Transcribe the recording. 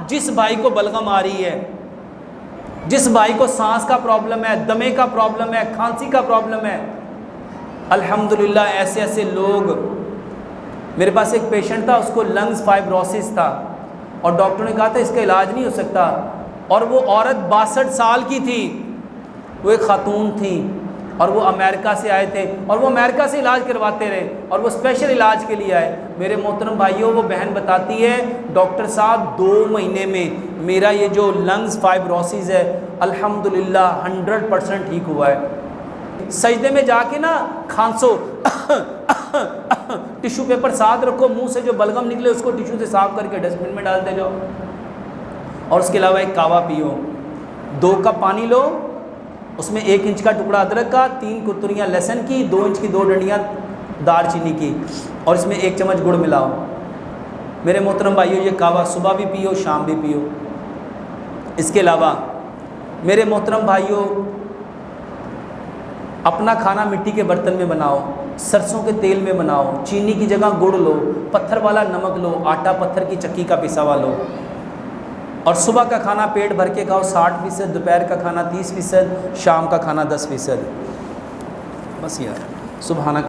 جس بھائی کو بلغم آ رہی ہے، جس بھائی کو سانس کا پرابلم ہے، دمے کا پرابلم ہے، کھانسی کا پرابلم ہے، الحمدللہ ایسے ایسے لوگ. میرے پاس ایک پیشنٹ تھا، اس کو لنگز فائبروسس تھا اور ڈاکٹر نے کہا تھا اس کا علاج نہیں ہو سکتا، اور وہ عورت 62 سال کی تھی، وہ ایک خاتون تھی اور وہ امریکہ سے آئے تھے اور وہ امریکہ سے علاج کرواتے رہے اور وہ اسپیشل علاج کے لیے آئے. میرے محترم بھائیوں، وہ بہن بتاتی ہے ڈاکٹر صاحب 2 مہینے میں میرا یہ جو لنگز فائبروسس ہے الحمدللہ 100% ٹھیک ہوا ہے. سجدے میں جا کے نا کھانسو، ٹیشو پیپر ساتھ رکھو، منہ سے جو بلغم نکلے اس کو ٹیشو سے صاف کر کے ڈسٹ بن میں ڈالتے جاؤ، اور اس کے علاوہ ایک کعوہ پیو. 2 کپ پانی لو، اس میں 1 انچ کا ٹکڑا ادرک کا، 3 کتریاں لہسن کی، 2 انچ کی 2 ڈنڈیاں دار چینی کی، اور اس میں 1 چمچ گڑ ملاؤ. میرے محترم بھائیو، یہ کعوہ صبح بھی پیو، شام بھی پیو. اس کے علاوہ میرے محترم بھائیو، اپنا کھانا مٹی کے برتن میں بناؤ، سرسوں کے تیل میں بناؤ، چینی کی جگہ گڑ لو، پتھر والا نمک لو، آٹا پتھر کی چکی کا پسا ہوا لو، اور صبح کا کھانا پیٹ بھر کے کھاؤ 60%، دوپہر کا کھانا 30%، شام کا کھانا 10%. بس یار، سبحانک.